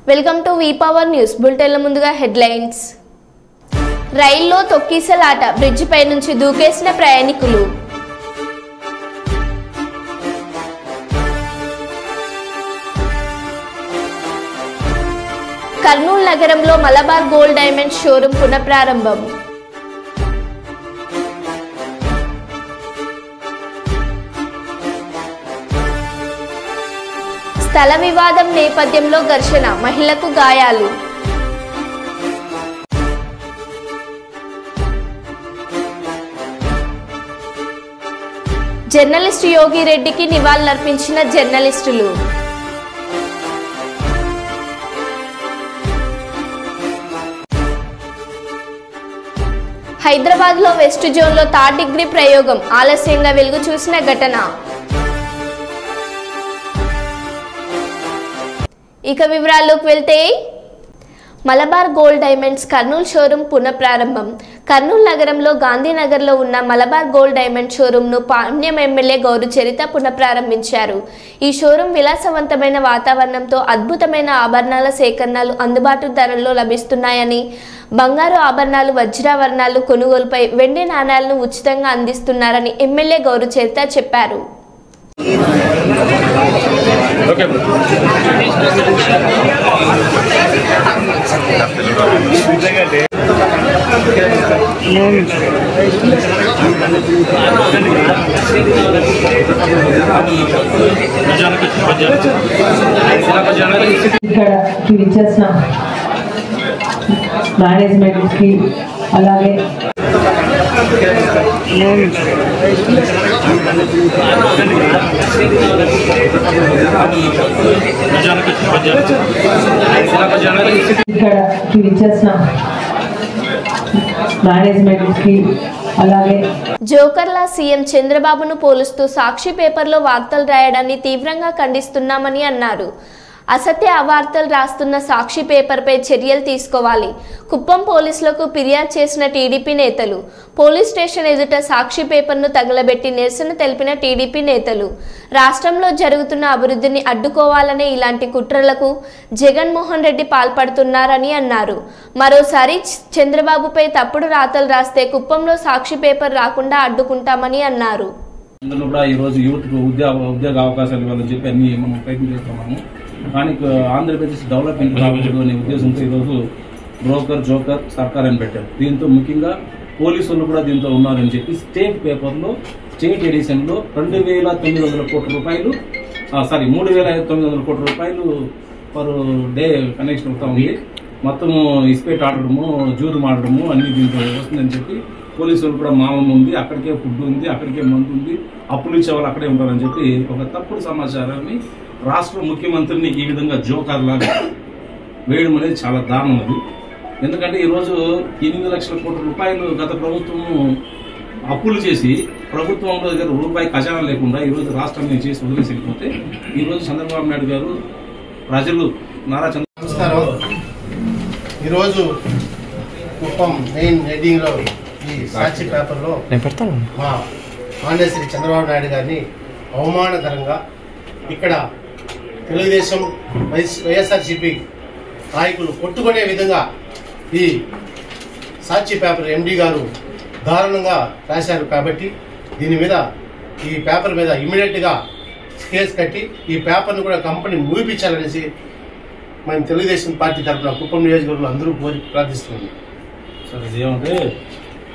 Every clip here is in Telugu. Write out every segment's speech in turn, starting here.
Welcome to V power news బులెటిన్ల ముందుగా హెడ్లైన్స్. రైల్లో తొక్కిసలాట, బ్రిడ్జి పై నుంచి దూకేసిన ప్రయాణికులు. కర్నూలు నగరంలో మలబార్ గోల్డ్ డైమండ్ షోరూం పునఃప్రారంభం. స్థల వివాదం నేపథ్యంలో ఘర్షణ, మహిళకు గాయాలు. జర్నలిస్టు యోగి రెడ్డికి నివాళులర్పించిన జర్నలిస్టులు. హైదరాబాద్ లో వెస్ట్ జోన్ లో థర్డ్ డిగ్రీ ప్రయోగం, ఆలస్యంగా వెలుగు చూసిన ఘటన. ఇక వివరాల్లోకి వెళ్తే, Malabar gold diamonds Kurnool showroom పునఃప్రారంభం. కర్నూలు నగరంలో గాంధీనగర్లో ఉన్న మలబార్ గోల్డ్ డైమండ్ షోరూంను పాణ్యం ఎమ్మెల్యే గౌరు చరిత పునఃప్రారంభించారు. ఈ షోరూం విలాసవంతమైన వాతావరణంతో అద్భుతమైన ఆభరణాల సేకరణలు అందుబాటు ధరల్లో లభిస్తున్నాయని, బంగారు ఆభరణాలు, వజ్రాభరణాలు కొనుగోలుపై వెండి నాణాలను ఉచితంగా అందిస్తున్నారని ఎమ్మెల్యే గౌరు చరిత చెప్పారు. ఇక్కడికి విచ్చేసిన మేనేజ్మెంట్ కి అలాగే ఇక్కడికి విచ్చేసిన మేనేజ్మెంట్ కి అలాగే జోకర్లా సీఎం చంద్రబాబును పోలుస్తూ సాక్షి పేపర్లో వార్తలు రాయడాన్ని తీవ్రంగా ఖండిస్తున్నామని అన్నారు. అసత్య అవార్తలు రాస్తున్న సాక్షి పేపర్పై చర్యలు తీసుకోవాలి. కుప్పం పోలీసులకు ఫిర్యాదు చేసిన టీడీపీ నేతలు. పోలీస్ స్టేషన్ ఎదుట సాక్షి పేపర్ను తగలబెట్టి నిరసన తెలిపిన టీడీపీ నేతలు. రాష్ట్రంలో జరుగుతున్న అభివృద్ధిని అడ్డుకోవాలనే ఇలాంటి కుట్రలకు జగన్మోహన్ రెడ్డి పాల్పడుతున్నారని అన్నారు. మరోసారి చంద్రబాబుపై తప్పుడు రాతలు రాస్తే కుప్పంలో సాక్షి పేపర్ రాకుండా అడ్డుకుంటామని అన్నారు. ఉద్యోగ అవకాశాలు ఇవ్వాలని చెప్పి అన్ని మనం ప్రయత్నం చేస్తున్నాము. కానీ ఆంధ్రప్రదేశ్ డెవలప్మెంట్ కావచ్చు అనే ఉద్దేశంతో ఈరోజు బ్రోకర్ జోకర్ సర్కార్ అని పెట్టారు. దీంతో ముఖ్యంగా పోలీసులు కూడా దీంతో ఉన్నారని చెప్పి స్టేట్ పేపర్లో స్టేట్ ఎడిషన్లో 2,900 కోట్ల రూపాయలు 3,900 కోట్ల రూపాయలు పర్ డే కనెక్షన్ అవుతా ఉంది. మొత్తము ఇస్పేట్ ఆడడము, జూదం ఆడడము అన్ని దీంట్లో వస్తుందని చెప్పి పోలీసులు కూడా మామం ఉంది, అక్కడికే ఫుడ్ ఉంది, అక్కడికే మందు ఉంది, అప్పులు ఇచ్చే వాళ్ళు అక్కడే ఉంటారని చెప్పి ఒక తప్పుడు సమాచారాన్ని రాష్ట్ర ముఖ్యమంత్రిని ఈ విధంగా జోకర్ లాగా వేయడం అనేది చాలా దారుణం. అది ఎందుకంటే ఈరోజు 8 లక్షల కోట్ల రూపాయలు గత ప్రభుత్వము అప్పులు చేసి ప్రభుత్వంలో దగ్గర రూపాయి ఖజానా లేకుండా ఈరోజు రాష్ట్రాన్ని చేసి వదిలేసి వెళ్ళిపోతే ఈరోజు చంద్రబాబు నాయుడు గారు ప్రజలు నారా నమస్కారం. ఈరోజు కుప్పం మెయిన్ హెడ్డింగ్లో ఈ సాక్షి పేపర్లో మా మాన్యశ్రీ చంద్రబాబు నాయుడు గారిని అవమానకరంగా ఇక్కడ తెలుగుదేశం వైఎస్ఆర్సీపీ నాయకులు కొట్టుకునే విధంగా ఈ సాక్షి పేపర్ ఎండీ గారు దారుణంగా రాశారు. కాబట్టి దీని మీద ఈ పేపర్ మీద ఇమ్మీడియట్గా కేసు కట్టి ఈ పేపర్ను కూడా కంపెనీ మూపించాలనేసి మనం తెలుగుదేశం పార్టీ తరఫున కుప్పం నియోజకవర్గంలో అందరూ కోరి ప్రార్థిస్తున్నాం. సార్ ఇదేమంటే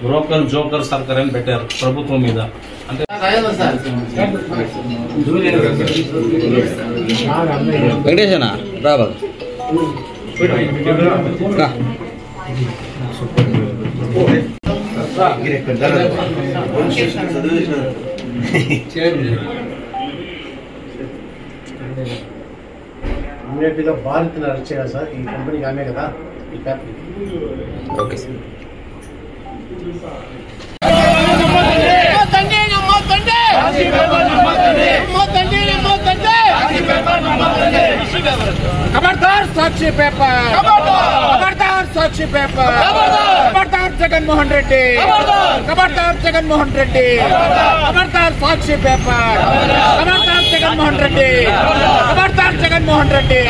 బ్రోకర్ జోకర్ సర్కార్ అని పెట్టారు ప్రభుత్వం మీద. అంటే వెంకటేశనా రాబాబు ఇమ్మీడియట్గా భారత్ని అరెస్ట్ చేయాలి సార్. ఈ కంపెనీకి ఆమె కదా ఈ పేపర్. Okay sir. खबरदार साक्षी पेपर, खबरदार साक्षी पेपर, खबरदार जगनमोहन रेड्डी, खबरदार जगनमोहन रेड्डी, खबरदार साक्षी पेपर, खबरदार जगनमोहन रेड्डी, खबरदार जगनमोहन रेड्डी.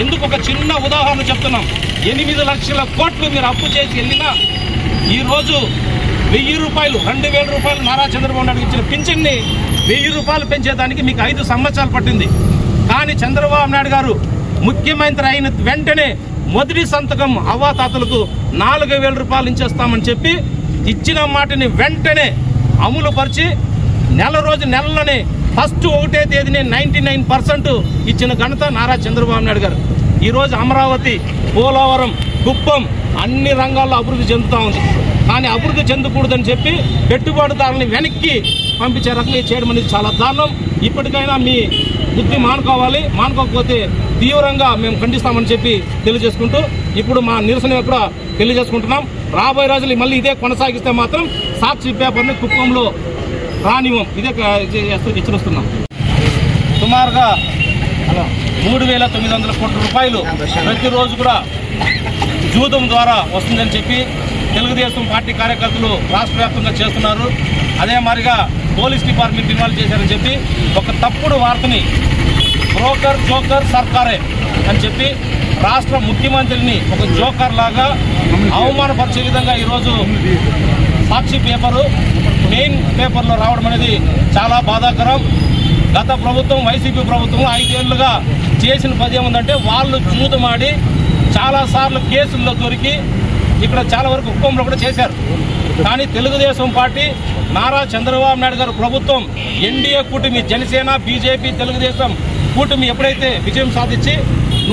ఎందుకు ఒక చిన్న ఉదాహరణ చెప్తున్నాం. 8 లక్షల కోట్లు మీరు అప్పు చేసి వెళ్ళినా ఈరోజు 1000 రూపాయలు 2000 రూపాయలు నారా చంద్రబాబు నాయుడు ఇచ్చిన పింఛన్ని 1000 రూపాయలు పెంచేదానికి మీకు 5 సంవత్సరాలు పట్టింది. కానీ చంద్రబాబు నాయుడు గారు ముఖ్యమంత్రి అయిన వెంటనే మొదటి సంతకం అవ్వాతాతలకు 4000 రూపాయలు ఇచ్చేస్తామని చెప్పి ఇచ్చిన మాటని వెంటనే అమలు పరిచి నెలలోనే ఫస్ట్ 1వ తేదీనే 99% ఇచ్చిన ఘనత నారా చంద్రబాబు నాయుడు గారు. ఈరోజు అమరావతి, పోలవరం, కుప్పం అన్ని రంగాల్లో అభివృద్ధి చెందుతూ ఉంది. కానీ అభివృద్ధి చెందకూడదని చెప్పి పెట్టుబడిదారులని వెనక్కి పంపించే రకంగా చేయడం అనేది చాలా దారుణం. ఇప్పటికైనా మీ బుద్ధి మానుకోకపోతే తీవ్రంగా మేము ఖండిస్తామని చెప్పి తెలియజేసుకుంటూ ఇప్పుడు మా నిరసన కూడా తెలియజేసుకుంటున్నాం. రాబోయే రోజులు మళ్ళీ ఇదే కొనసాగిస్తే మాత్రం సాక్షి పేపర్ని కుప్పంలో రానివ్వం. ఇదే హెచ్చరిస్తున్నాం. సుమారుగా 3,900 కోట్ల రూపాయలు ప్రతిరోజు కూడా జూదం ద్వారా వస్తుందని చెప్పి తెలుగుదేశం పార్టీ కార్యకర్తలు రాష్ట్ర వ్యాప్తంగా చేస్తున్నారు. అదే మాదిరిగా పోలీస్ డిపార్ట్మెంట్ ఇన్వాల్వ్ చేశారని చెప్పి ఒక తప్పుడు వార్తని బ్రోకర్ జోకర్ సర్కారే అని చెప్పి రాష్ట్ర ముఖ్యమంత్రిని ఒక జోకర్ లాగా అవమానపరిచే విధంగా ఈరోజు సాక్షి పేపరు మెయిన్ పేపర్లో రావడం అనేది చాలా బాధాకరం. గత ప్రభుత్వం వైసీపీ ప్రభుత్వం 5 ఏళ్లుగా చేసిన పది ఏముందంటే వాళ్ళు జూదమాడి చాలాసార్లు కేసుల్లో దొరికి ఇక్కడ చాలా వరకు కుప్పంలో కూడా చేశారు. కానీ తెలుగుదేశం పార్టీ నారా చంద్రబాబు నాయుడు గారు ప్రభుత్వం ఎన్డీఏ కూటమి జనసేన బీజేపీ తెలుగుదేశం కూటమి ఎప్పుడైతే విజయం సాధించి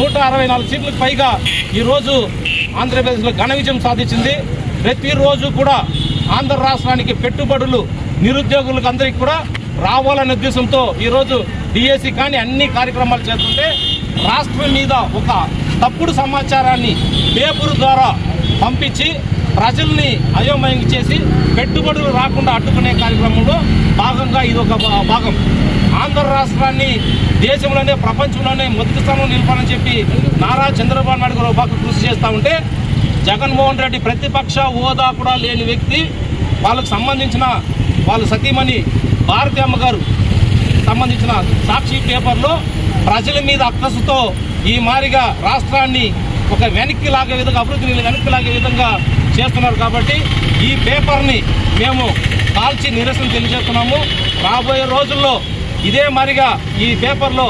164 సీట్లకు పైగా ఈరోజు ఆంధ్రప్రదేశ్లో ఘన విజయం సాధించింది. ప్రతిరోజు కూడా ఆంధ్ర రాష్ట్రానికి పెట్టుబడులు నిరుద్యోగులకు అందరికీ కూడా రావాలనే ఉద్దేశంతో ఈరోజు డిఎస్సి కానీ అన్ని కార్యక్రమాలు చేస్తుంటే రాష్ట్రం మీద ఒక తప్పుడు సమాచారాన్ని పేపర్ ద్వారా పంపించి ప్రజల్ని అయోమయం చేసి పెట్టుబడులు రాకుండా అడ్డుకునే కార్యక్రమంలో భాగంగా ఇది ఒక భాగం. ఆంధ్ర రాష్ట్రాన్ని దేశంలోనే ప్రపంచంలోనే మొదటి స్థానంలో నిలపాలని చెప్పి నారా చంద్రబాబు నాయుడు గారు బాగా కృషి చేస్తూ ఉంటే జగన్మోహన్ రెడ్డి ప్రతిపక్ష హోదా కూడా లేని వ్యక్తి వాళ్ళకు సంబంధించిన వాళ్ళ సతీమణి భారతి అమ్మ గారు సంబంధించిన సాక్షి పేపర్లో ప్రజల మీద అక్కసుతో ఈ మారిగా రాష్ట్రాన్ని ఒక వెనక్కి లాగే విధంగా అభివృద్ధిని వెనక్కి లాగే విధంగా చేస్తున్నారు. కాబట్టి ఈ పేపర్ని మేము కాల్చి నిరసన తెలియజేస్తున్నాము. రాబోయే రోజుల్లో ఇదే మారిగా ఈ పేపర్లో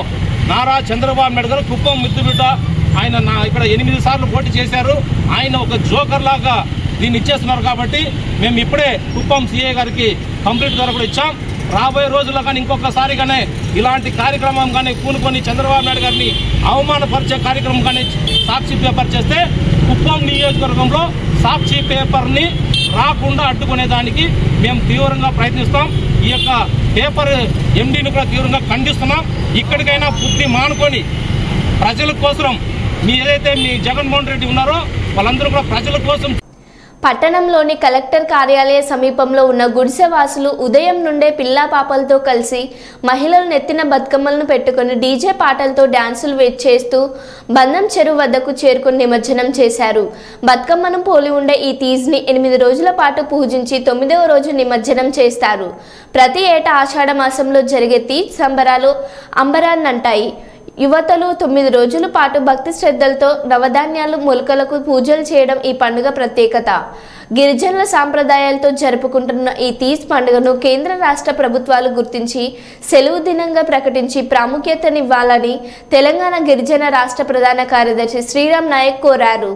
నారా చంద్రబాబు నాయుడు గారు కుప్పం ముద్దుబిడ్డ ఆయన ఇక్కడ 8 సార్లు పోటీ చేశారు. ఆయన ఒక జోకర్ లాగా దీన్ని ఇచ్చేస్తున్నారు. కాబట్టి మేము ఇప్పుడే కుప్పం సిఐ గారికి కంప్లీట్ ద్వారా కూడా ఇచ్చాం. రాబోయే రోజుల్లో కానీ ఇంకొకసారిగానే ఇలాంటి కార్యక్రమం కానీ పూనుకొని చంద్రబాబు నాయుడు గారిని అవమానపరిచే కార్యక్రమం కానీ సాక్షి పేపర్ చేస్తే కుప్పం నియోజకవర్గంలో సాక్షి పేపర్ని రాకుండా అడ్డుకునేదానికి మేము తీవ్రంగా ప్రయత్నిస్తాం. ఈ యొక్క పేపర్ ఎండీని కూడా తీవ్రంగా ఖండిస్తున్నాం. ఇక్కడికైనా బుద్ధి మానుకొని ప్రజల కోసం ఏదైతే మీ జగన్మోహన్ రెడ్డి ఉన్నారో వాళ్ళందరూ కూడా ప్రజల కోసం. పట్టణంలోని కలెక్టర్ కార్యాలయ సమీపంలో ఉన్న గుడిసెవాసులు ఉదయం నుండే పిల్లా పాపలతో కలిసి మహిళలు నెత్తిన బతుకమ్మలను పెట్టుకుని డీజే పాటలతో డ్యాన్సులు చేస్తూ బంధం చెరువు వద్దకు చేరుకుని నిమజ్జనం చేశారు. బతుకమ్మను పోలి ఉండే ఈ తీజ్ని 8 రోజుల పాటు పూజించి 9వ రోజు నిమజ్జనం చేస్తారు. ప్రతి ఏటా ఆషాఢ మాసంలో జరిగే తీజ్ సంబరాలు అంబరాన్నంటాయి. యువతలు 9 రోజుల పాటు భక్తి శ్రద్ధలతో నవధాన్యాలు మొలకలకు పూజలు చేయడం ఈ పండుగ ప్రత్యేకత. గిరిజనుల సాంప్రదాయాలతో జరుపుకుంటున్న ఈ తీజ్ పండుగను కేంద్ర రాష్ట్ర ప్రభుత్వాలు గుర్తించి సెలవు దినంగా ప్రకటించి ప్రాముఖ్యతనివ్వాలని తెలంగాణ గిరిజన రాష్ట్ర ప్రధాన కార్యదర్శి శ్రీరామ్ నాయక్ కోరారు.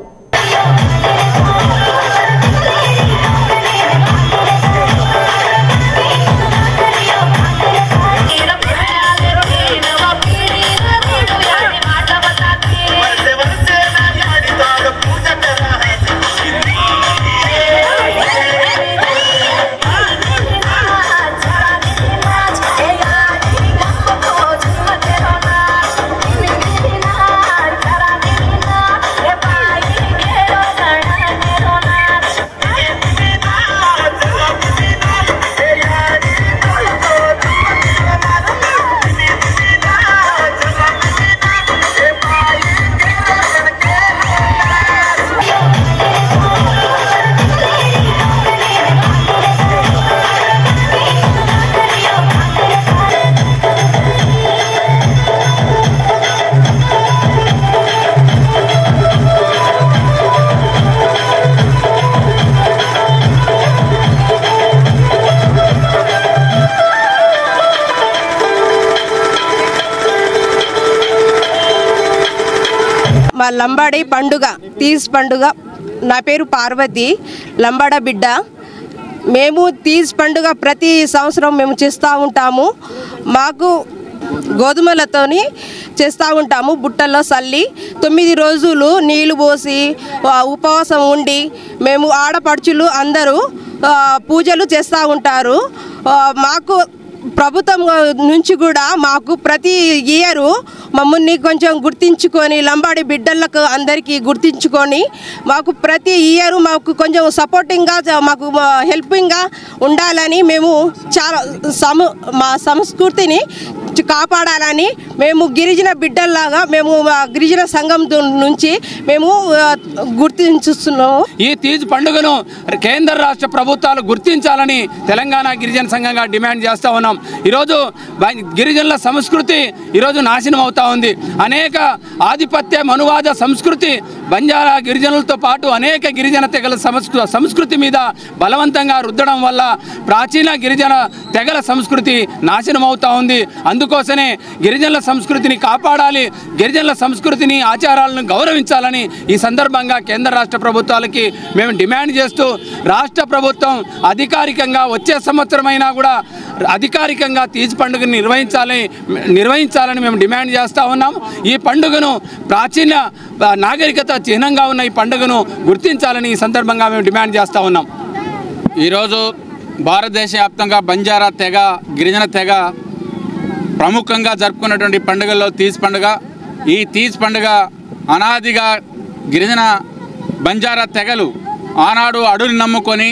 లంబాడి పండుగ తీజ్ పండుగ. నా పేరు పార్వతి, లంబాడ బిడ్డ. మేము తీజ్ పండుగ ప్రతి సంవత్సరం మేము చేస్తూ ఉంటాము. మాకు గోధుమలతోని చేస్తూ ఉంటాము. బుట్టల్లో చల్లి 9 రోజులు నీళ్లు పోసి ఉపవాసం ఉండి మేము ఆడపడుచులు అందరూ పూజలు చేస్తూ ఉంటారు. మాకు ప్రభుత్వం నుంచి కూడా మాకు ప్రతి ఇయరు మమ్మల్ని కొంచెం గుర్తించుకొని లంబాడి బిడ్డలకు అందరికీ గుర్తించుకొని మాకు ప్రతి ఇయర్ మాకు కొంచెం సపోర్టింగ్గా మాకు హెల్పింగ్గా ఉండాలని మేము చాలా మా సంస్కృతిని కాపాడాలని మేము గిరిజన బిడ్డల్లాగా మేము గిరిజన సంఘం నుంచి మేము గుర్తించుస్తున్నాము. ఈ తీజ్ పండుగను కేంద్ర రాష్ట్ర ప్రభుత్వాలు గుర్తించాలని తెలంగాణ గిరిజన సంఘంగా డిమాండ్ చేస్తూ ఉన్నాం. ఈరోజు గిరిజనుల సంస్కృతి ఈరోజు నాశనం అవుతా ఉంది. అనేక ఆధిపత్య మనువాద సంస్కృతి బంజారా గిరిజనులతో పాటు అనేక గిరిజన తెగల సంస్కృతి మీద బలవంతంగా రుద్దడం వల్ల ప్రాచీన గిరిజన తెగల సంస్కృతి నాశనం అవుతా ఉంది. అందుకోసమే గిరిజనుల సంస్కృతిని కాపాడాలి, గిరిజనుల సంస్కృతిని ఆచారాలను గౌరవించాలని ఈ సందర్భంగా కేంద్ర రాష్ట్ర ప్రభుత్వాలకి మేము డిమాండ్ చేస్తూ, రాష్ట్ర ప్రభుత్వం అధికారికంగా వచ్చే సంవత్సరమైనా కూడా అధికారికంగా తీజ్ పండుగను నిర్వహించాలని మేము డిమాండ్ చేస్తూ ఉన్నాం. ఈ పండుగను ప్రాచీన నాగరికత చిహ్నంగా ఉన్న ఈ పండుగను గుర్తించాలని ఈ సందర్భంగా మేము డిమాండ్ చేస్తూ ఉన్నాం. ఈరోజు భారతదేశ వ్యాప్తంగా బంజారా తెగ, గిరిజన తెగ ప్రముఖంగా జరుపుకున్నటువంటి పండుగల్లో తీజ్ పండుగ. ఈ తీజ్ పండుగ అనాదిగా గిరిజన బంజారా తెగలు ఆనాడు అడవిని నమ్ముకొని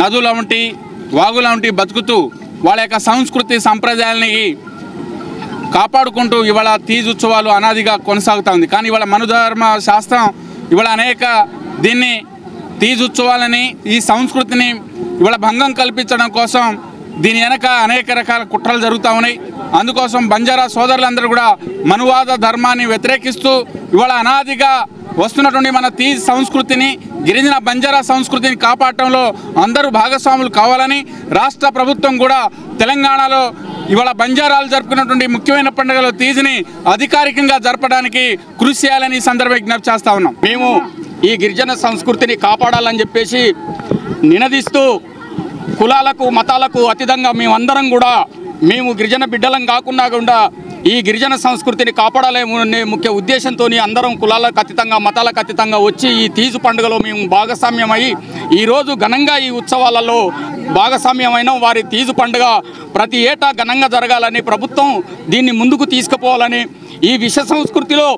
నదుల వంటి వాగుల వంటి బతుకుతూ వాళ్ళ యొక్క సంస్కృతి సంప్రదాయాలని కాపాడుకుంటూ ఇవాళ తీజ్ ఉత్సవాలు అనాదిగా కొనసాగుతూ ఉంది. కానీ ఇవాళ మనుధర్మ శాస్త్రం ఇవాళ అనేక దీన్ని తీజ్ ఉత్సవాలని, ఈ సంస్కృతిని ఇవాళ భంగం కల్పించడం కోసం దీని వెనక అనేక రకాల కుట్రలు జరుగుతూ ఉన్నాయి. అందుకోసం బంజారా సోదరులందరూ కూడా మనువాద ధర్మాన్ని వ్యతిరేకిస్తూ ఇవాళ అనాదిగా వస్తున్నటువంటి మన తీజ్ సంస్కృతిని, గిరిజన బంజారా సంస్కృతిని కాపాడటంలో అందరూ భాగస్వాములు కావాలని రాష్ట్ర ప్రభుత్వం కూడా తెలంగాణలో ఇవాళ బంజారాలు జరుపుకున్నటువంటి ముఖ్యమైన పండుగలో తీజ్ని అధికారికంగా జరపడానికి కృషి చేయాలని సందర్భ విజ్ఞప్తి చేస్తూ ఉన్నాం. మేము ఈ గిరిజన సంస్కృతిని కాపాడాలని చెప్పేసి నినదిస్తూ కులాలకు మతాలకు అతీతంగా మేమందరం కూడా మేము గిరిజన బిడ్డలం కాకుండా ఈ గిరిజన సంస్కృతిని కాపాడాలనే ముఖ్య ఉద్దేశంతో అందరం కులాలకు అతీతంగా మతాలకు అతీతంగా వచ్చి ఈ తీజ్ పండుగలో మేము భాగస్వామ్యమై ఈరోజు ఘనంగా ఈ ఉత్సవాలలో భాగస్వామ్యమైన వారి తీజ్ పండుగ ప్రతి ఏటా ఘనంగా జరగాలని, ప్రభుత్వం దీన్ని ముందుకు తీసుకుపోవాలని, ఈ విశ్వ సంస్కృతిలో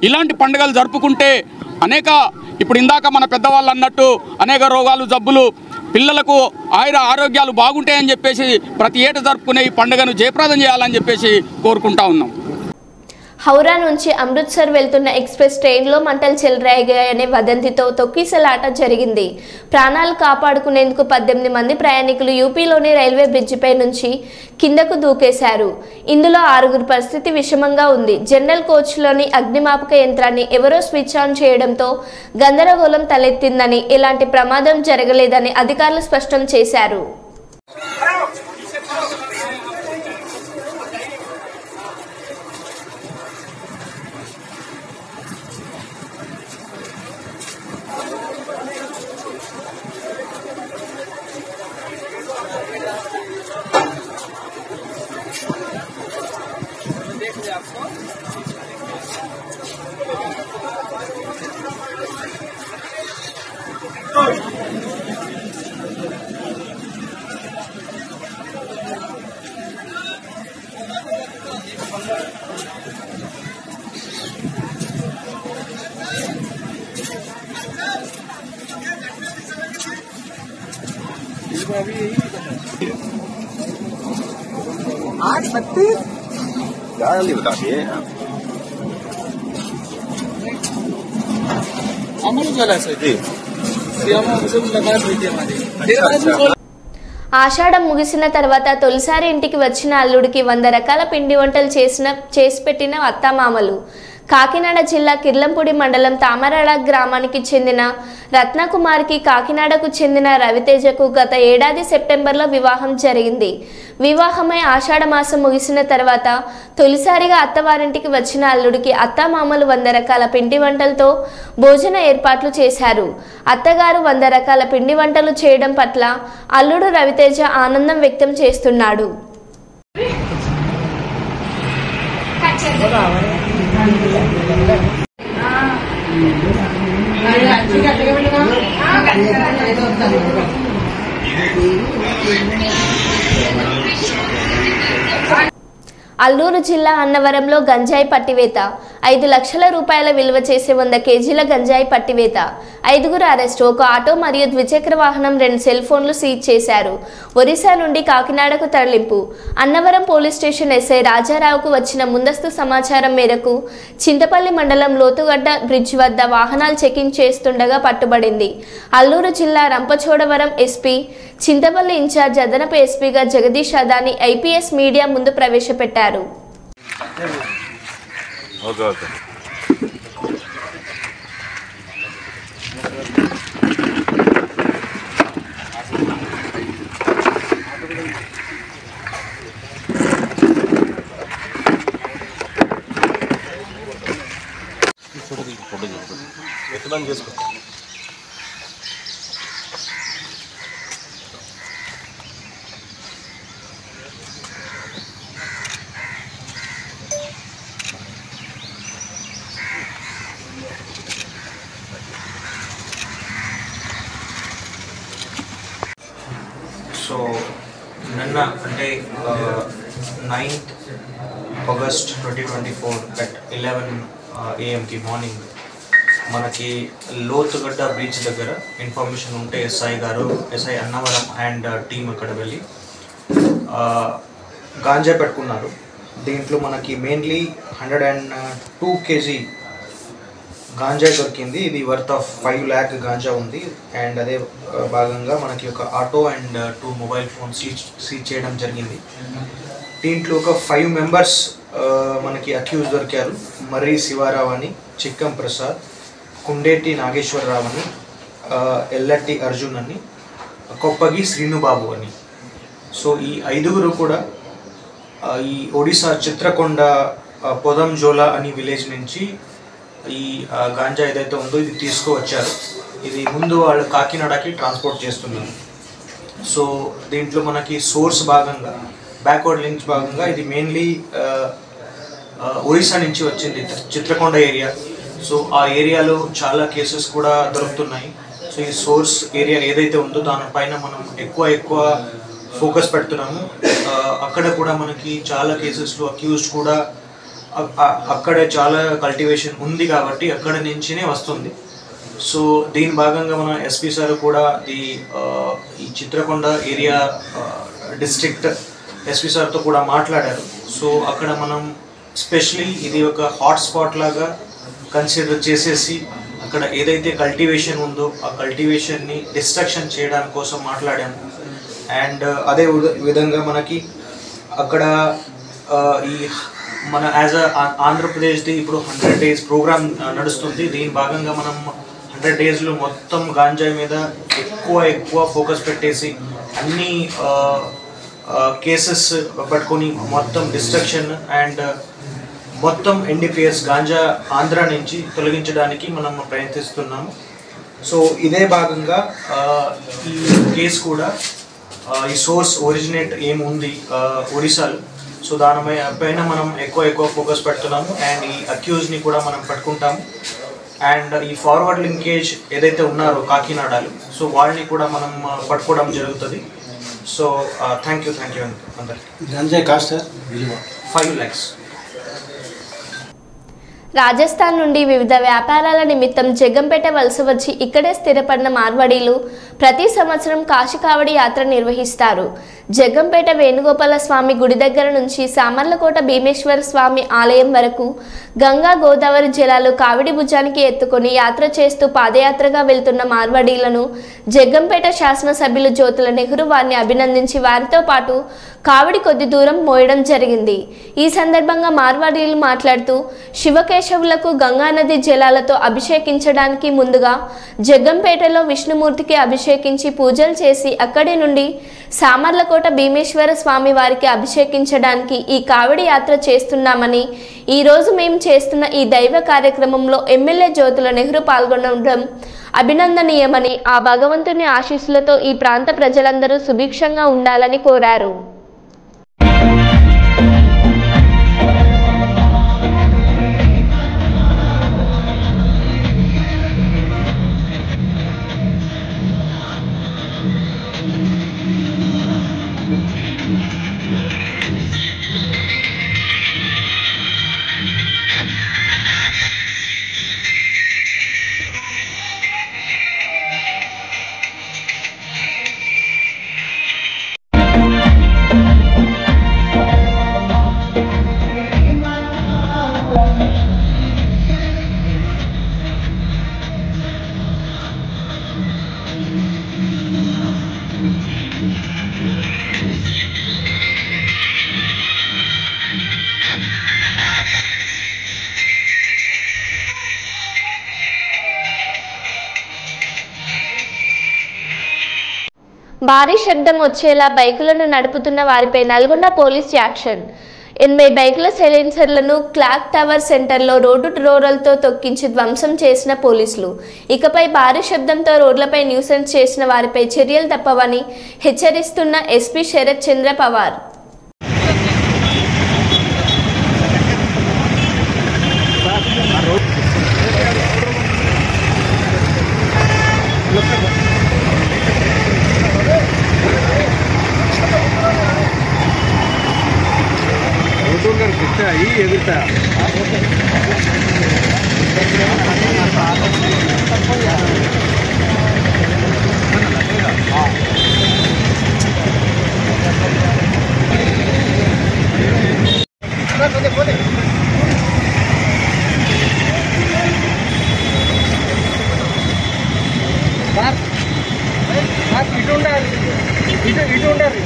ఇలాంటి పండుగలు జరుపుకుంటే అనేక ఇప్పుడు ఇందాక మన పెద్దవాళ్ళు అన్నట్టు అనేక రోగాలు, జబ్బులు, పిల్లలకు ఆరోగ్యాలు బాగుంటాయని చెప్పేసి ప్రతి ఏటా జరుపుకునే ఈ పండుగను జయప్రదం చేయాలని చెప్పేసి కోరుకుంటా ఉన్నాం. హౌరా నుంచి అమృత్సర్ వెళ్తున్న ఎక్స్ప్రెస్ ట్రైన్లో మంటలు చెలరేగాయనే వదంతితో తొక్కిసలాట జరిగింది. ప్రాణాలు కాపాడుకునేందుకు 18 మంది ప్రయాణికులు యూపీలోని రైల్వే బ్రిడ్జిపై నుంచి కిందకు దూకేశారు. ఇందులో 6 పరిస్థితి విషమంగా ఉంది. జనరల్ కోచ్లోని అగ్నిమాపక యంత్రాన్ని ఎవరో స్విచ్ ఆన్ చేయడంతో గందరగోళం తలెత్తిందని, ఎలాంటి ప్రమాదం జరగలేదని అధికారులు స్పష్టం చేశారు. ఆషాఢం ముగిసిన తర్వాత తొలిసారి ఇంటికి వచ్చిన అల్లుడికి 100 రకాల పిండి వంటలు చేసి పెట్టిన అత్తామామలు. కాకినాడ జిల్లా కిర్లంపూడి మండలం తామరాడ గ్రామానికి చెందిన రత్నకుమార్కి కాకినాడకు చెందిన రవితేజకు గత ఏడాది సెప్టెంబర్లో వివాహం జరిగింది. వివాహమై ఆషాఢ మాసం ముగిసిన తర్వాత తొలిసారిగా అత్తవారింటికి వచ్చిన అల్లుడికి అత్తామామలు 100 రకాల పిండి వంటలతో భోజన ఏర్పాట్లు చేశారు. అత్తగారు 100 రకాల పిండి వంటలు చేయడం పట్ల అల్లుడు రవితేజ ఆనందం వ్యక్తం చేస్తున్నాడు. అల్లూరు జిల్లా అన్నవరంలో గంజాయి పట్టివేత. 5 లక్షల రూపాయల విలువ చేసే 100 కేజీల గంజాయి పట్టివేత. 5గురు అరెస్టు. ఒక ఆటో మరియు ద్విచక్ర వాహనం, 2 సెల్ ఫోన్లు సీజ్ చేశారు. ఒరిస్సా నుండి కాకినాడకు తరలింపు. అన్నవరం పోలీస్ స్టేషన్ ఎస్ఐ రాజారావుకు వచ్చిన ముందస్తు సమాచారం మేరకు చింతపల్లి మండలం లోతుగడ్డ బ్రిడ్జ్ వద్ద వాహనాలు చెకింగ్ చేస్తుండగా పట్టుబడింది. అల్లూరు జిల్లా రంపచోడవరం ఎస్పీ, చింతపల్లి ఇన్ఛార్జ్ అదనపు ఎస్పీగా జగదీష్ అదాని ఐపీఎస్ మీడియా ముందు ప్రవేశపెట్టారు. సో నిన్న అంటే 9th August 2024 at 11 AM morning మనకి లోతుగడ్డ బ్రిడ్జ్ దగ్గర ఇన్ఫర్మేషన్ ఉంటే ఎస్ఐ అన్నవరం అండ్ టీమ్ అక్కడ వెళ్ళి గాంజా పెట్టుకున్నారు. దీంట్లో మనకి మెయిన్లీ 102 kg గాంజా దొరికింది. ఇది వర్త్ ఆఫ్ 5 lakh గాంజా ఉంది. అండ్ అదే భాగంగా మనకి ఒక auto and 2 mobile phone seize చేయడం జరిగింది. దీంట్లో ఒక 5 members మనకి అక్యూజ్ దొరికారు. మర్రి శివారావు అని, చిక్కం ప్రసాద్, కుండేటి నాగేశ్వరరావు అని, ఎల్లట్టి అర్జున్ అని, కొప్పగి శ్రీనుబాబు అని. సో ఈ 5గురు కూడా ఈ ఒడిశా చిత్రకొండ పొదంజోలా అని విలేజ్ నుంచి ఈ గాంజా ఏదైతే ఉందో ఇది తీసుకువచ్చారు. ఇది ముందు వాళ్ళు కాకినాడకి ట్రాన్స్పోర్ట్ చేస్తున్నారు. సో దీంట్లో మనకి సోర్స్ భాగంగా, బ్యాక్వర్డ్ లింక్స్ భాగంగా ఇది మెయిన్లీ ఒడిశా నుంచి వచ్చింది, చిత్రకొండ ఏరియా. సో ఆ ఏరియాలో చాలా కేసెస్ కూడా దొరుకుతున్నాయి. సో ఈ సోర్స్ ఏరియా ఏదైతే ఉందో దానిపైన మనం ఎక్కువ ఫోకస్ పెడుతున్నాము. అక్కడ కూడా మనకి చాలా కేసెస్లో అక్యూజ్డ్ కూడా అక్కడే చాలా కల్టివేషన్ ఉంది కాబట్టి అక్కడ నుంచినే వస్తుంది. సో దీని భాగంగా మన ఎస్పీ సార్ కూడా ఈ చిత్రకొండ ఏరియా డిస్ట్రిక్ట్ ఎస్పీ సార్తో కూడా మాట్లాడారు. సో అక్కడ మనం స్పెషలీ ఇది ఒక హాట్స్పాట్ లాగా కన్సిడర్ చేసేసి అక్కడ ఏదైతే కల్టివేషన్ ఉందో ఆ కల్టివేషన్ని డిస్ట్రక్షన్ చేయడానికి కోసం మాట్లాడాము. అండ్ అదే విధంగా మనకి అక్కడ ఈ మన యాజ్ ఆంధ్రప్రదేశ్ది ఇప్పుడు 100 days ప్రోగ్రామ్ నడుస్తుంది. దీని భాగంగా మనం 100 daysలో మొత్తం గాంజాయి మీద ఎక్కువ ఫోకస్ పెట్టేసి అన్ని కేసెస్ పట్టుకొని మొత్తం డిస్ట్రక్షన్ అండ్ మొత్తం ఎన్డీపీఎస్ గాంజా ఆంధ్ర నుంచి తొలగించడానికి మనం ప్రయత్నిస్తున్నాము. సో ఇదే భాగంగా ఈ కేసు కూడా ఈ సోర్స్ ఒరిజినేట్ ఏముంది ఒడిశాలో, సో దానిపైన మనం ఎక్కువ ఫోకస్ పెడుతున్నాము. అండ్ ఈ అక్యూజ్ని కూడా మనం పట్టుకుంటాము. అండ్ ఈ ఫార్వర్డ్ లింకేజ్ ఏదైతే ఉన్నారో కాకినాడలో, సో వాళ్ళని కూడా మనం పట్టుకోవడం జరుగుతుంది. సో థ్యాంక్ యూ అందరికీ. 5 lakhs. రాజస్థాన్ నుండి వివిధ వ్యాపారాల నిమిత్తం జగ్గంపేట వలస వచ్చి ఇక్కడే స్థిరపడిన మార్వాడీలు ప్రతి సంవత్సరం కాశీకావడి యాత్ర నిర్వహిస్తారు. జగ్గంపేట వేణుగోపాల స్వామి గుడి దగ్గర నుంచి సామర్లకోట భీమేశ్వర స్వామి ఆలయం వరకు గంగా గోదావరి జలాలు కావిడి భుజానికి ఎత్తుకొని యాత్ర చేస్తూ పాదయాత్రగా వెళ్తున్న మార్వాడీలను జగ్గంపేట శాసనసభ్యులు జ్యోతుల నెహ్రూ వారిని అభినందించి వారితో పాటు కావిడి కొద్ది దూరం మోయడం జరిగింది. ఈ సందర్భంగా మార్వాడీలు మాట్లాడుతూ శివకేశ కేశవులకు గంగానది జలాలతో అభిషేకించడానికి ముందుగా జగ్గంపేటలో విష్ణుమూర్తికి అభిషేకించి పూజలు చేసి అక్కడి నుండి సామర్లకోట భీమేశ్వర స్వామి వారికి అభిషేకించడానికి ఈ కావడి యాత్ర చేస్తున్నామని, ఈరోజు మేము చేస్తున్న ఈ దైవ కార్యక్రమంలో ఎమ్మెల్యే జ్యోతుల నెహ్రూ పాల్గొనడం అభినందనీయమని, ఆ భగవంతుని ఆశీస్సులతో ఈ ప్రాంత ప్రజలందరూ సుభిక్షంగా ఉండాలని కోరారు. భారీ శబ్దం వచ్చేలా బైకులను నడుపుతున్న వారిపై నల్గొండ పోలీస్ యాక్షన్. 80 బైకుల సైలెన్సర్లను క్లాక్ టవర్ సెంటర్లో రోడ్డు రోలర్తో తొక్కించి ధ్వంసం చేసిన పోలీసులు. ఇకపై భారీ శబ్దంతో రోడ్లపై న్యూసెన్స్ చేసిన వారిపై చర్యలు తప్పవని హెచ్చరిస్తున్న ఎస్పీ శరత్ చంద్ర పవార్. ఎగురుతా ఇటు ఉండాలి, ఇటు ఉండాలి.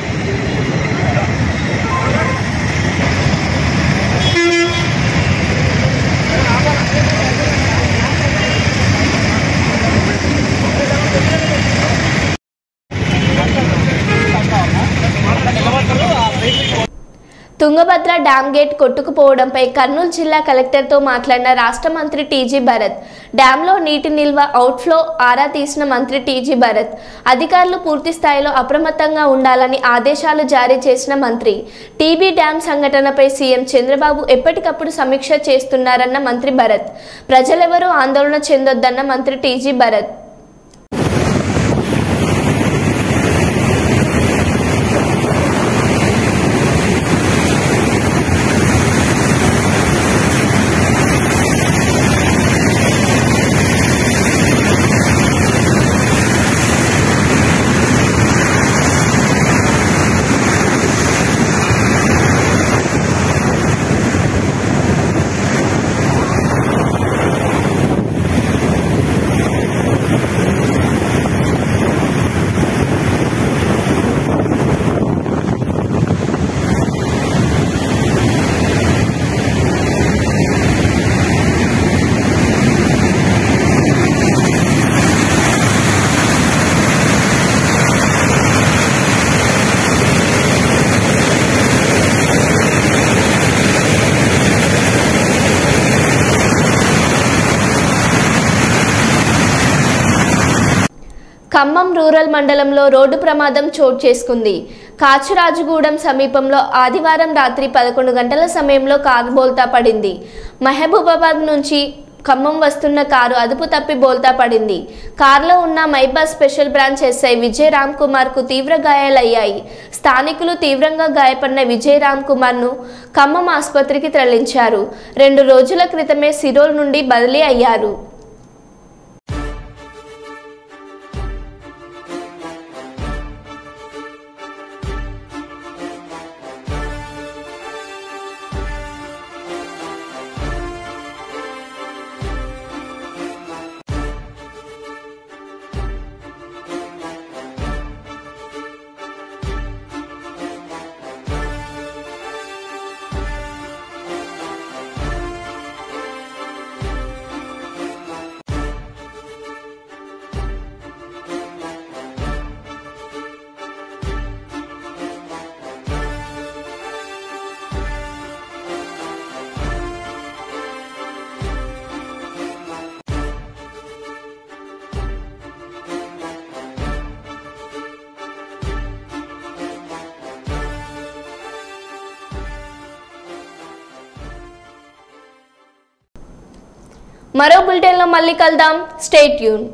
తుంగభద్ర డ్యామ్ గేట్ కొట్టుకుపోవడంపై కర్నూలు జిల్లా కలెక్టర్తో మాట్లాడిన రాష్ట్ర మంత్రి టీజీ భరత్. డ్యాంలో నీటి నిల్వ అవుట్ఫ్లో ఆరా తీసిన మంత్రి టీజీ భరత్. అధికారులు పూర్తి స్థాయిలో అప్రమత్తంగా ఉండాలని ఆదేశాలు జారీ చేసిన మంత్రి. టీబీ డ్యామ్ సంఘటనపై సీఎం చంద్రబాబు ఎప్పటికప్పుడు సమీక్ష చేస్తున్నారన్న మంత్రి భరత్. ప్రజలెవరూ ఆందోళన చెందొద్దన్న మంత్రి టీజీ భరత్. ఖమ్మం రూరల్ మండలంలో రోడ్డు ప్రమాదం చోటు చేసుకుంది. కాచురాజుగూడెం సమీపంలో ఆదివారం రాత్రి 11 గంటల సమయంలో కారు బోల్తా పడింది. మహబూబాబాద్ నుంచి ఖమ్మం వస్తున్న కారు అదుపు తప్పి బోల్తా పడింది. కారులో ఉన్న మైబాస్ special branch SI Vijay Ram Kumar కు తీవ్ర గాయాలయ్యాయి. స్థానికులు తీవ్రంగా గాయపడిన విజయ్ రామ్ కుమార్ ను ఖమ్మం ఆసుపత్రికి తరలించారు. 2 రోజుల క్రితమే సిరోల్ నుండి బదిలీ అయ్యారు. మరో బులెటిన్లో మళ్ళీ కలుద్దాం. Stay tune.